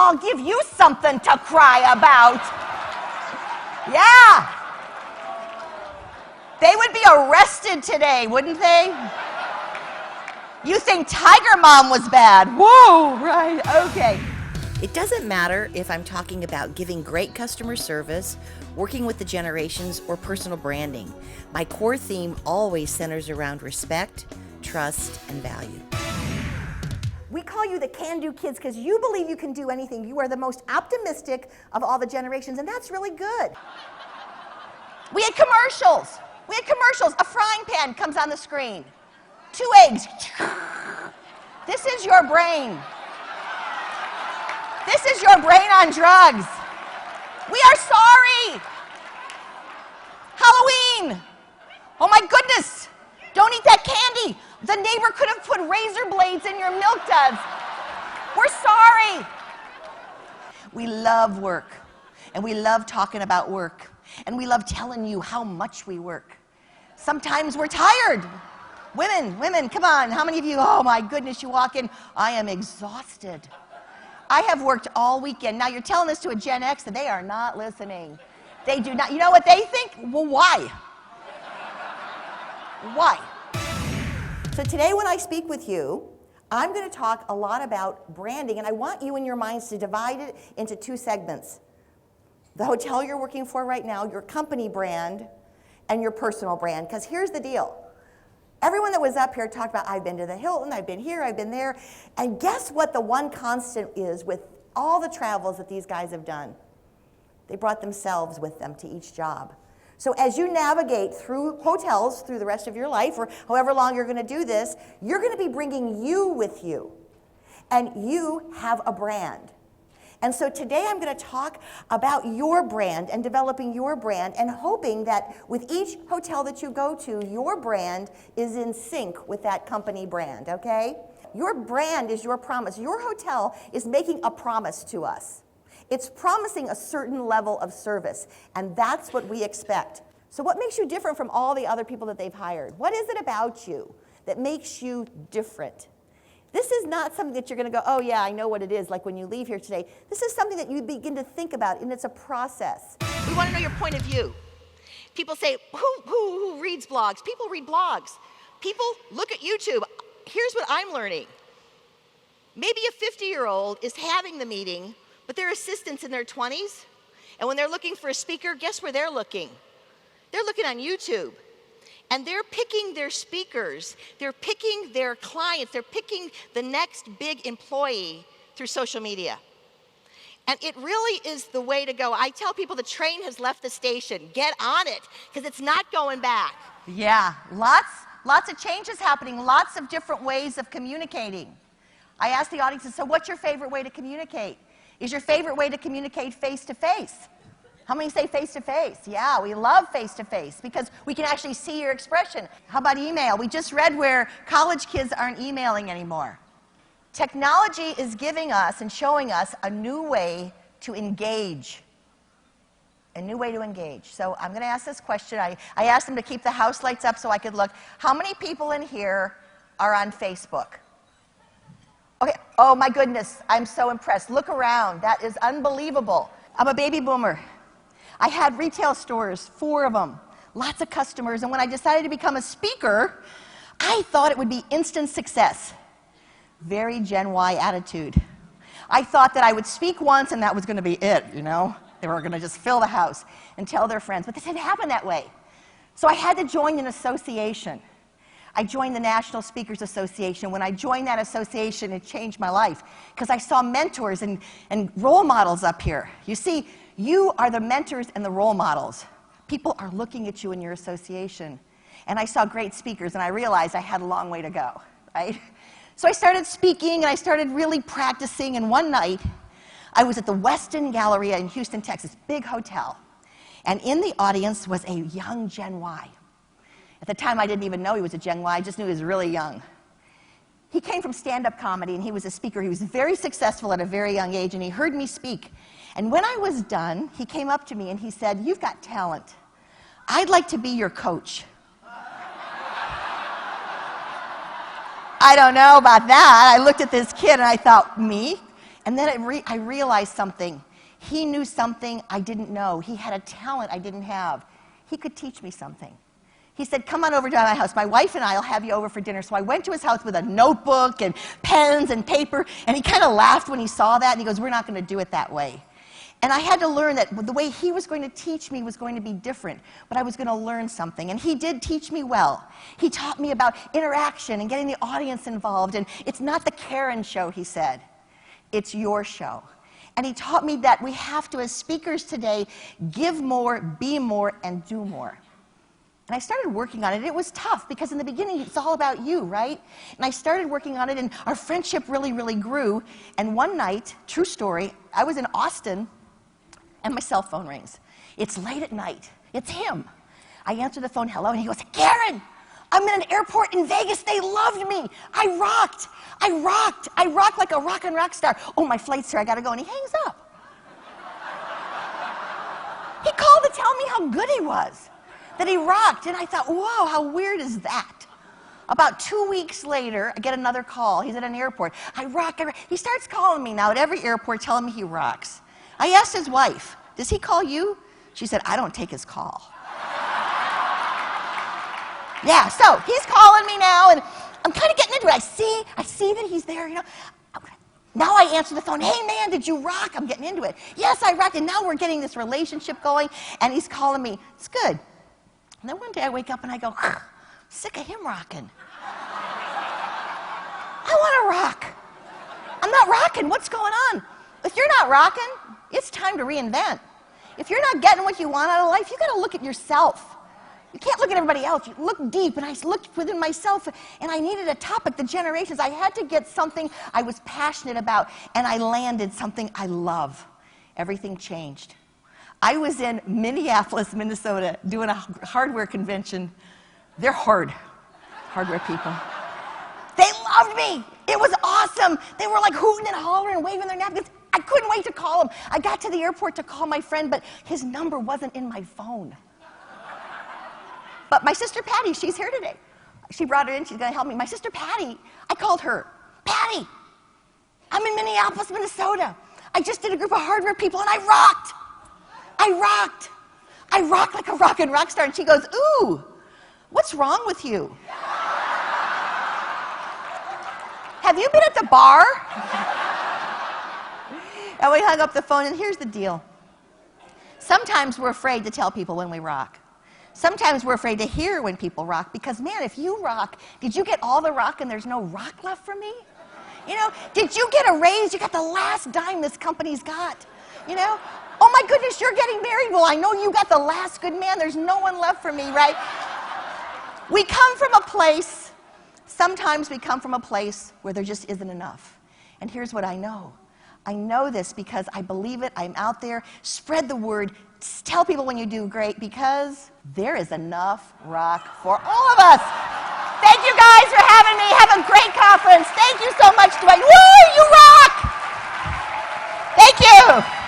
I'll give you something to cry about. Yeah. They would be arrested today, wouldn't they? You think Tiger Mom was bad. Whoa, right, okay. It doesn't matter if I'm talking about giving great customer service, working with the generations, or personal branding. My core theme always centers around respect, trust, and value. We call you the can-do kids because you believe you can do anything. You are the most optimistic of all the generations, and that's really good. We had commercials. A frying pan comes on the screen. 2 eggs. This is your brain. This is your brain on drugs. We are sorry. Halloween. Oh my goodness. Don't eat that candy. The neighbor could have put razor blades in your milk duds. We're sorry. We love work, and we love talking about work, and we love telling you how much we work. Sometimes we're tired. Women, come on. How many of you, oh my goodness, you walk in, I am exhausted. I have worked all weekend. Now you're telling this to a Gen X and they are not listening. They do not. You know what they think? Well, why? Why? So today when I speak with you, I'm going to talk a lot about branding, and I want you in your minds to divide it into 2 segments. The hotel you're working for right now, your company brand, and your personal brand. Because here's the deal. Everyone that was up here talked about, I've been to the Hilton, I've been here, I've been there. And guess what the one constant is with all the travels that these guys have done? They brought themselves with them to each job. So as you navigate through hotels through the rest of your life, or however long you're going to do this, you're going to be bringing you with you. And you have a brand. And so today I'm going to talk about your brand and developing your brand and hoping that with each hotel that you go to, your brand is in sync with that company brand, okay? Your brand is your promise. Your hotel is making a promise to us. It's promising a certain level of service, and that's what we expect. So what makes you different from all the other people that they've hired? What is it about you that makes you different? This is not something that you're going to go, oh yeah, I know what it is, like when you leave here today. This is something that you begin to think about, and it's a process. We want to know your point of view. People say, who reads blogs? People read blogs. People look at YouTube. Here's what I'm learning. Maybe a 50-year-old is having the meeting, but their assistant's in their 20s, and when they're looking for a speaker, guess where they're looking? They're looking on YouTube. And they're picking their speakers, they're picking their clients, they're picking the next big employee through social media. And it really is the way to go. I tell people the train has left the station. Get on it, because it's not going back. Yeah, lots of changes happening, lots of different ways of communicating. I asked the audience, so what's your favorite way to communicate? Is your favorite way to communicate face-to-face? How many say face-to-face? Yeah, we love face-to-face because we can actually see your expression. How about email? We just read where college kids aren't emailing anymore. Technology is giving us and showing us a new way to engage. A new way to engage. So I'm going to ask this question. I asked them to keep the house lights up so I could look. How many people in here are on Facebook? Okay, oh my goodness, I'm so impressed. Look around, that is unbelievable. I'm a baby boomer. I had retail stores, 4 of them, lots of customers, and when I decided to become a speaker, I thought it would be instant success. Very Gen Y attitude. I thought that I would speak once and that was going to be it, you know? They were going to just fill the house and tell their friends, but this didn't happen that way. So I had to join an association. I joined the National Speakers Association. When I joined that association, it changed my life because I saw mentors and role models up here. You see, you are the mentors and the role models. People are looking at you in your association. And I saw great speakers, and I realized I had a long way to go, right? So I started speaking, and I started really practicing, and one night, I was at the Westin Galleria in Houston, Texas, big hotel. And in the audience was a young Gen Y. At the time, I didn't even know he was a Gen Y. I just knew he was really young. He came from stand-up comedy, and he was a speaker. He was very successful at a very young age, and he heard me speak. And when I was done, he came up to me, and he said, "You've got talent. I'd like to be your coach." I don't know about that. I looked at this kid, and I thought, me? And then I realized something. He knew something I didn't know. He had a talent I didn't have. He could teach me something. He said, come on over to my house. My wife and I will have you over for dinner. So I went to his house with a notebook and pens and paper, and he kind of laughed when he saw that, and he goes, we're not going to do it that way. And I had to learn that the way he was going to teach me was going to be different, but I was going to learn something. And he did teach me well. He taught me about interaction and getting the audience involved. And it's not the Karen show, he said. It's your show. And he taught me that we have to, as speakers today, give more, be more, and do more. And I started working on it. It was tough because in the beginning, it's all about you, right? And I started working on it, and our friendship really, really grew. And one night, true story, I was in Austin, and my cell phone rings. It's late at night. It's him. I answer the phone, hello, and he goes, Karen, I'm in an airport in Vegas. They loved me. I rocked. I rocked. I rocked like a rock star. Oh, my flight's here. I got to go. And he hangs up. He called to tell me how good he was, that he rocked. And I thought, whoa, how weird is that? About 2 weeks later, I get another call. He's at an airport. I rock. He starts calling me now at every airport, telling me he rocks. I asked his wife, does he call you? She said, I don't take his call. Yeah, so he's calling me now, and I'm kind of getting into it. I see that he's there, you know. Now I answer the phone, hey man, did you rock? I'm getting into it. Yes, I rocked, and now we're getting this relationship going, and he's calling me. It's good. And then one day I wake up and I go, sick of him rocking. I want to rock. I'm not rocking. What's going on? If you're not rocking, it's time to reinvent. If you're not getting what you want out of life, you got to look at yourself. You can't look at everybody else. You look deep, and I looked within myself, and I needed a topic, the generations. I had to get something I was passionate about, and I landed something I love. Everything changed. I was in Minneapolis, Minnesota, doing a hardware convention. They're hardware people. They loved me. It was awesome. They were like hooting and hollering and waving their napkins. I couldn't wait to call him. I got to the airport to call my friend, but his number wasn't in my phone. But my sister Patty, she's here today. She brought her in. She's going to help me. My sister Patty, I called her. Patty, I'm in Minneapolis, Minnesota. I just did a group of hardware people, and I rocked. I rocked. I rocked like a rock star. And she goes, ooh, what's wrong with you? Have you been at the bar? And we hung up the phone, and here's the deal. Sometimes we're afraid to tell people when we rock. Sometimes we're afraid to hear when people rock, because, man, if you rock, did you get all the rock and there's no rock left for me? You know, did you get a raise? You got the last dime this company's got. You know? Oh, my goodness, you're getting married. Well, I know you got the last good man. There's no one left for me, right? We come from a place, sometimes we come from a place where there just isn't enough. And here's what I know. I know this because I believe it. I'm out there. Spread the word. Tell people when you do great, because there is enough rock for all of us. Thank you guys for having me. Have a great conference. Thank you so much. Woo, you rock. Thank you.